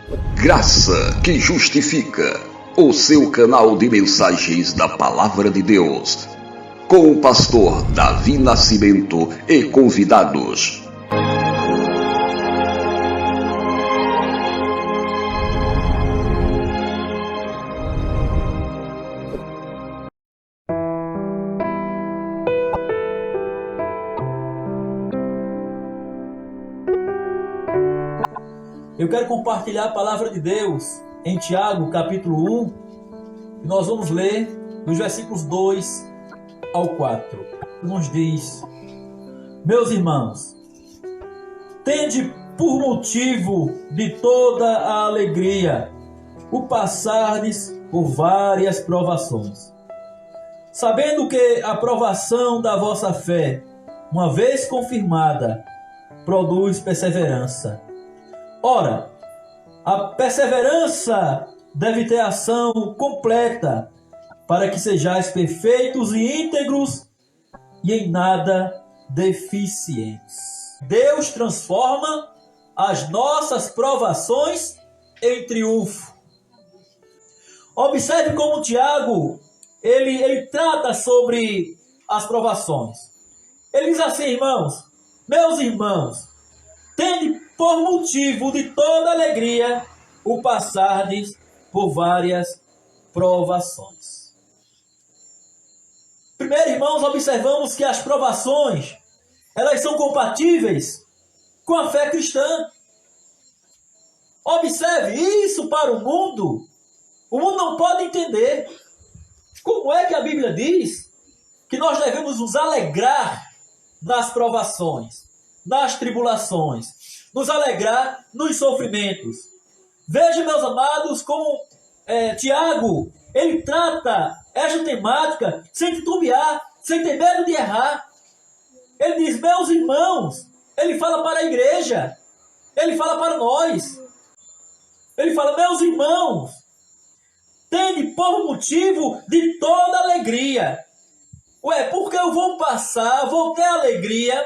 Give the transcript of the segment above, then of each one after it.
Graça que Justifica, o seu canal de mensagens da Palavra de Deus, com o pastor Davi Nascimento e convidados. Eu quero compartilhar a palavra de Deus em Tiago, capítulo 1, e nós vamos ler dos versículos 2 ao 4. Nos diz: Meus irmãos, tende por motivo de toda a alegria o passardes por várias provações, sabendo que a provação da vossa fé, uma vez confirmada, produz perseverança. Ora, a perseverança deve ter ação completa, para que sejais perfeitos e íntegros e em nada deficientes. Deus transforma as nossas provações em triunfo. Observe como Tiago, ele trata sobre as provações. Ele diz assim: irmãos, meus irmãos, tende por motivo de toda alegria o passardes por várias provações. Primeiro, irmãos, observamos que as provações, elas são compatíveis com a fé cristã. Observe isso para o mundo. O mundo não pode entender como é que a Bíblia diz que nós devemos nos alegrar nas provações, nas tribulações, nos alegrar nos sofrimentos. Veja, meus amados, como Tiago, ele trata esta temática sem titubear, sem ter medo de errar. Ele diz: meus irmãos. Ele fala para a igreja, ele fala para nós. Ele fala: meus irmãos, tende por motivo de toda alegria. Porque eu vou ter alegria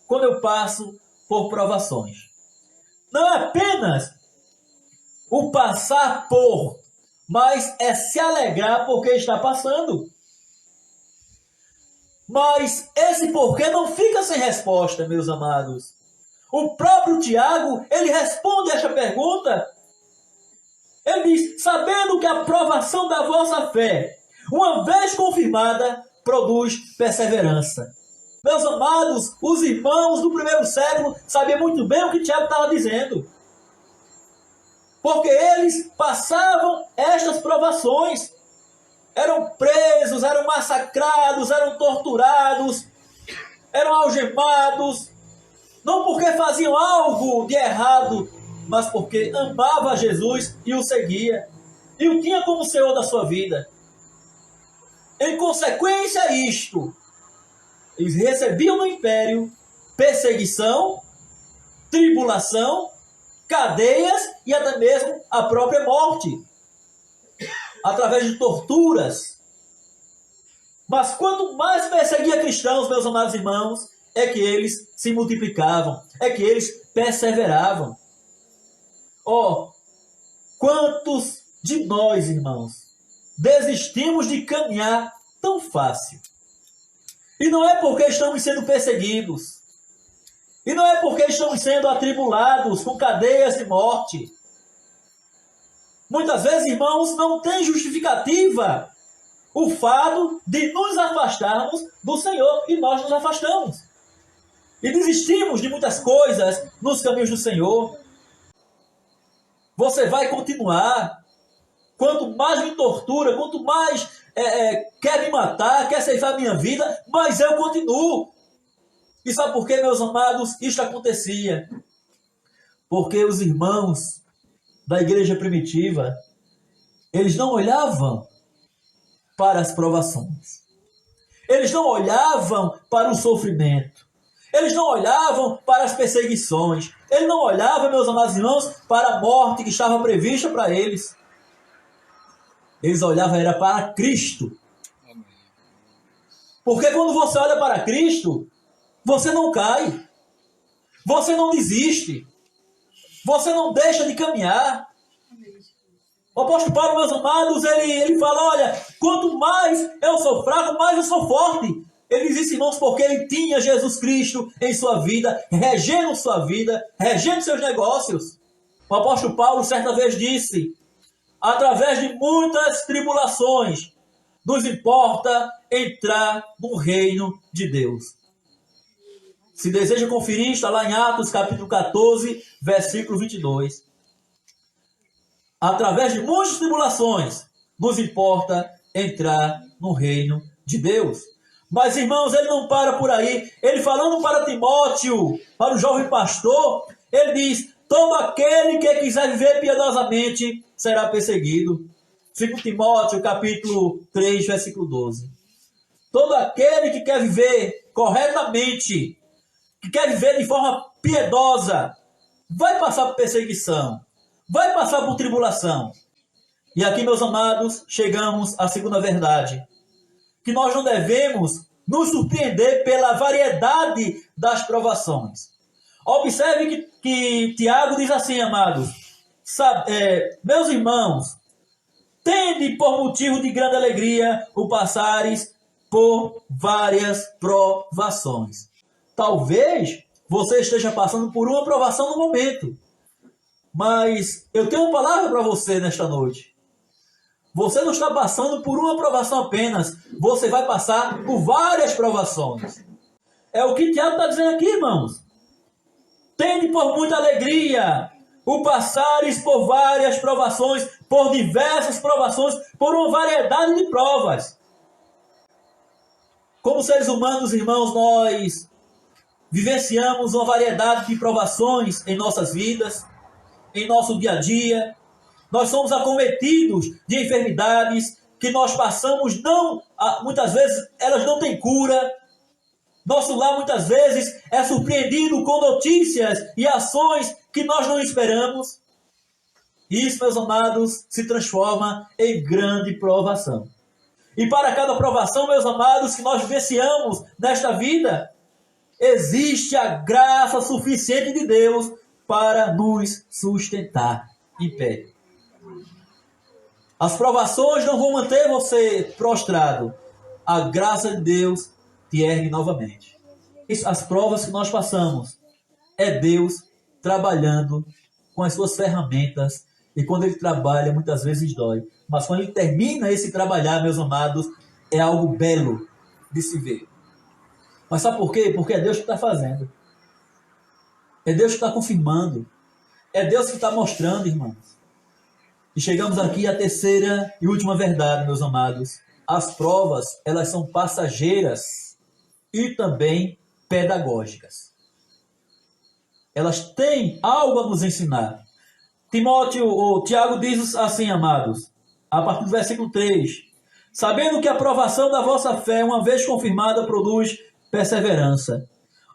quando eu passo por provações. Não é apenas o passar por, mas é se alegrar porque está passando. Mas esse porquê não fica sem resposta, meus amados. O próprio Tiago, ele responde esta pergunta. Ele diz: sabendo que a provação da vossa fé, uma vez confirmada, produz perseverança. Meus amados, os irmãos do primeiro século sabiam muito bem o que Tiago estava dizendo. Porque eles passavam estas provações. Eram presos, eram massacrados, eram torturados, eram algemados. Não porque faziam algo de errado, mas porque amava Jesus e o seguia. E o tinha como Senhor da sua vida. Em consequência a isto, eles recebiam no império perseguição, tribulação, cadeias e até mesmo a própria morte, através de torturas. Mas quanto mais perseguia cristãos, meus amados irmãos, é que eles se multiplicavam, é que eles perseveravam. Quantos de nós, irmãos, desistimos de caminhar tão fácil? E não é porque estamos sendo perseguidos. E não é porque estamos sendo atribulados com cadeias de morte. Muitas vezes, irmãos, não tem justificativa o fato de nos afastarmos do Senhor. E nós nos afastamos. E desistimos de muitas coisas nos caminhos do Senhor. Você vai continuar. Quanto mais me tortura, quanto mais quer me matar, quer ceifar minha vida, mas eu continuo. E sabe por quê, meus amados, isto acontecia? Porque os irmãos da igreja primitiva, eles não olhavam para as provações. Eles não olhavam para o sofrimento. Eles não olhavam para as perseguições. Eles não olhavam, meus amados irmãos, para a morte que estava prevista para eles. Eles olhavam era para Cristo. Porque quando você olha para Cristo, você não cai. Você não desiste. Você não deixa de caminhar. O apóstolo Paulo, meus amados, ele fala, olha, quanto mais eu sou fraco, mais eu sou forte. Ele diz isso, irmãos, porque ele tinha Jesus Cristo em sua vida, regendo sua vida, regendo seus negócios. O apóstolo Paulo certa vez disse, através de muitas tribulações, nos importa entrar no reino de Deus. Se deseja conferir, está lá em Atos capítulo 14, versículo 22. Através de muitas tribulações, nos importa entrar no reino de Deus. Mas, irmãos, ele não para por aí. Ele falando para Timóteo, para o jovem pastor, ele diz, todo aquele que quiser viver piedosamente será perseguido. 2 Timóteo, capítulo 3, versículo 12. Todo aquele que quer viver corretamente, que quer viver de forma piedosa, vai passar por perseguição, vai passar por tribulação. E aqui, meus amados, chegamos à segunda verdade, que nós não devemos nos surpreender pela variedade das provações. Observe que Tiago diz assim, amados, meus irmãos, tende por motivo de grande alegria o passares por várias provações. Talvez você esteja passando por uma provação no momento, mas eu tenho uma palavra para você nesta noite. Você não está passando por uma provação apenas, você vai passar por várias provações. É o que Tiago está dizendo aqui, irmãos. Tende por muita alegria o passares por várias provações, por diversas provações, por uma variedade de provas. Como seres humanos, irmãos, nós vivenciamos uma variedade de provações em nossas vidas, em nosso dia a dia. Nós somos acometidos de enfermidades que nós passamos, muitas vezes elas não têm cura. Nosso lar muitas vezes é surpreendido com notícias e ações que nós não esperamos. Isso, meus amados, se transforma em grande provação. E para cada provação, meus amados, que nós vivenciamos nesta vida, existe a graça suficiente de Deus para nos sustentar em pé. As provações não vão manter você prostrado. A graça de Deus te ergue novamente. As provas que nós passamos é Deus trabalhando com as suas ferramentas. E quando Ele trabalha, muitas vezes dói. Mas quando Ele termina esse trabalhar, meus amados, é algo belo de se ver. Mas sabe por quê? Porque é Deus que está fazendo. É Deus que está confirmando. É Deus que está mostrando, irmãos. E chegamos aqui à terceira e última verdade, meus amados. As provas, elas são passageiras e também pedagógicas. Elas têm algo a nos ensinar. Tiago diz assim, amados, a partir do versículo 3. Sabendo que a provação da vossa fé, uma vez confirmada, produz perseverança.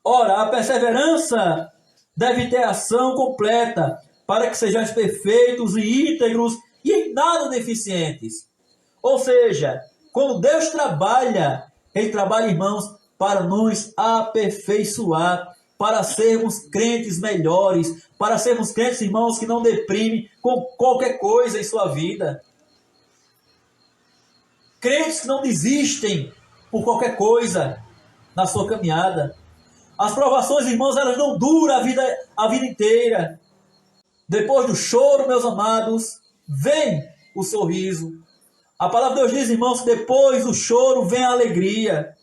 Ora, a perseverança deve ter ação completa, para que sejais perfeitos e íntegros e em nada deficientes. Ou seja, quando Deus trabalha, Ele trabalha, irmãos, para nos aperfeiçoar, para sermos crentes melhores, para sermos crentes, irmãos, que não deprimem com qualquer coisa em sua vida. Crentes que não desistem por qualquer coisa na sua caminhada. As provações, irmãos, elas não duram a vida inteira. Depois do choro, meus amados, vem o sorriso. A palavra de Deus diz, irmãos, que depois do choro vem a alegria.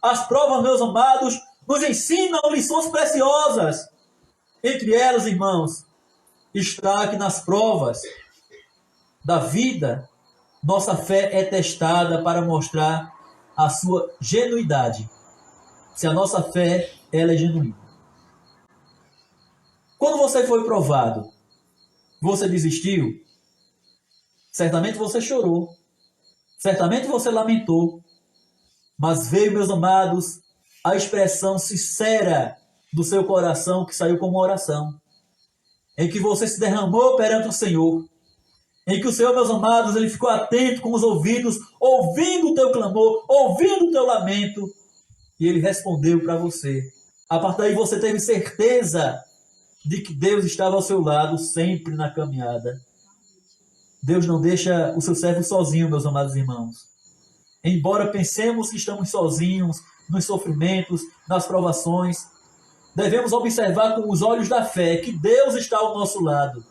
As provas, meus amados, nos ensinam lições preciosas. Entre elas, irmãos, está que nas provas da vida, nossa fé é testada para mostrar a sua genuidade. Se a nossa fé, ela é genuína. Quando você foi provado, você desistiu? Certamente você chorou. Certamente você lamentou. Mas veio, meus amados, a expressão sincera do seu coração que saiu como oração. Em que você se derramou perante o Senhor. Em que o Senhor, meus amados, Ele ficou atento com os ouvidos, ouvindo o teu clamor, ouvindo o teu lamento. E Ele respondeu para você. A partir daí você teve certeza de que Deus estava ao seu lado sempre na caminhada. Deus não deixa o seu servo sozinho, meus amados irmãos. Embora pensemos que estamos sozinhos nos sofrimentos, nas provações, devemos observar com os olhos da fé que Deus está ao nosso lado,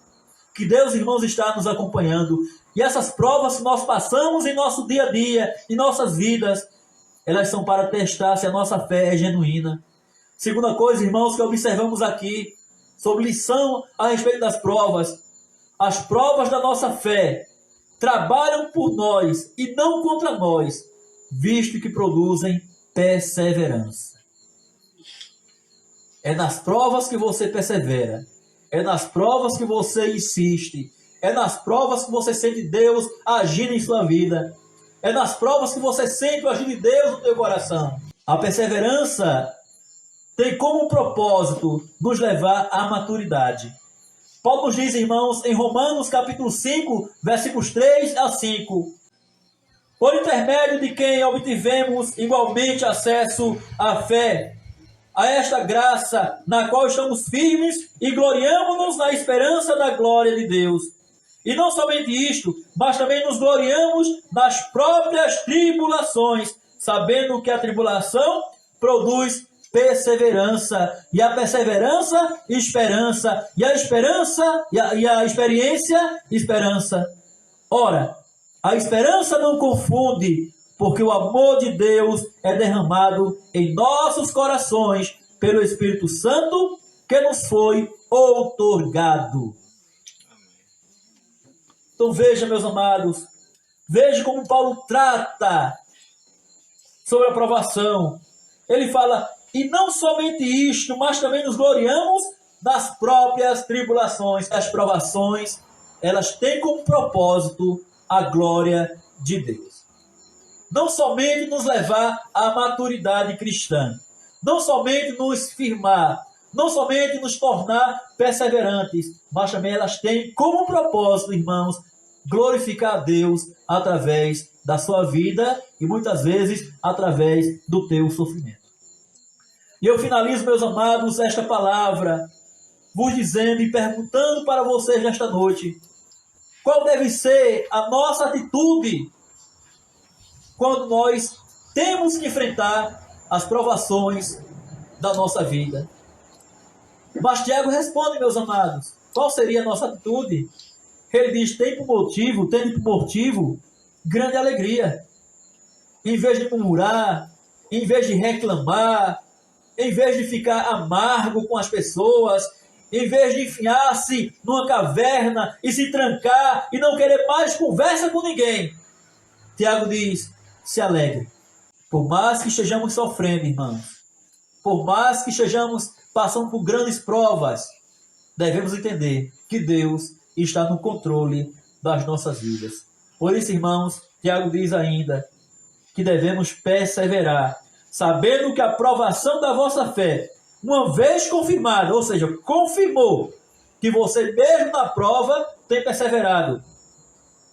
que Deus, irmãos, está nos acompanhando. E essas provas que nós passamos em nosso dia a dia, em nossas vidas, elas são para testar se a nossa fé é genuína. Segunda coisa, irmãos, que observamos aqui, sobre lição a respeito das provas. As provas da nossa fé trabalham por nós e não contra nós, visto que produzem perseverança. É nas provas que você persevera, é nas provas que você insiste, é nas provas que você sente Deus agindo em sua vida, é nas provas que você sente o agir de Deus no teu coração. A perseverança tem como propósito nos levar à maturidade. Paulo nos diz, irmãos, em Romanos capítulo 5, versículos 3 a 5, por intermédio de quem obtivemos igualmente acesso à fé, a esta graça na qual estamos firmes e gloriamo-nos na esperança da glória de Deus. E não somente isto, mas também nos gloriamos nas próprias tribulações, sabendo que a tribulação produz perseverança, e a perseverança, esperança, e a esperança, e a experiência, esperança. Ora, a esperança não confunde, porque o amor de Deus é derramado em nossos corações pelo Espírito Santo que nos foi outorgado. Então veja, meus amados, veja como Paulo trata sobre a provação. Ele fala, e não somente isto, mas também nos gloriamos das próprias tribulações. As provações, elas têm como propósito a glória de Deus. Não somente nos levar à maturidade cristã, não somente nos firmar, não somente nos tornar perseverantes, mas também elas têm como propósito, irmãos, glorificar a Deus através da sua vida e muitas vezes através do teu sofrimento. E eu finalizo, meus amados, esta palavra, vos dizendo e perguntando para vocês nesta noite, qual deve ser a nossa atitude quando nós temos que enfrentar as provações da nossa vida? Mas Tiago responde, meus amados, qual seria a nossa atitude? Ele diz, tendo por motivo grande alegria. Em vez de murmurar, em vez de reclamar, em vez de ficar amargo com as pessoas, em vez de enfiar-se numa caverna e se trancar e não querer mais conversa com ninguém, Tiago diz, se alegre. Por mais que estejamos sofrendo, irmãos, por mais que estejamos passando por grandes provas, devemos entender que Deus está no controle das nossas vidas. Por isso, irmãos, Tiago diz ainda que devemos perseverar, sabendo que a provação da vossa fé, uma vez confirmada, ou seja, confirmou que você mesmo na prova tem perseverado.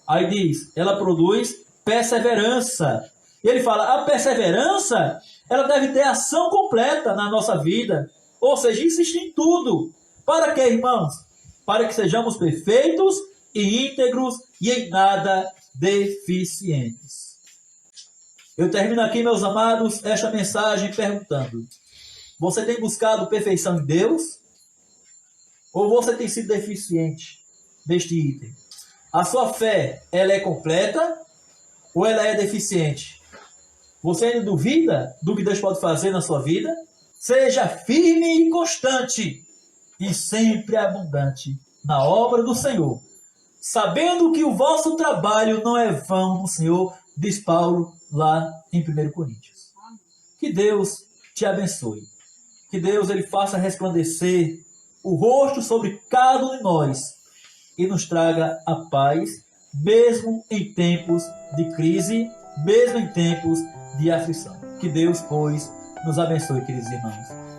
Aí diz, ela produz perseverança. E ele fala, a perseverança, ela deve ter ação completa na nossa vida. Ou seja, insistir em tudo. Para quê, irmãos? Para que sejamos perfeitos e íntegros e em nada deficientes. Eu termino aqui, meus amados, esta mensagem perguntando, você tem buscado perfeição em Deus? Ou você tem sido deficiente neste item? A sua fé, ela é completa ou ela é deficiente? Você ainda duvida do que Deus pode fazer na sua vida? Seja firme e constante e sempre abundante na obra do Senhor, sabendo que o vosso trabalho não é vão no Senhor, diz Paulo lá em 1 Coríntios. Que Deus te abençoe. Que Deus ele faça resplandecer o rosto sobre cada um de nós e nos traga a paz, mesmo em tempos de crise, mesmo em tempos de aflição. Que Deus, pois, nos abençoe, queridos irmãos.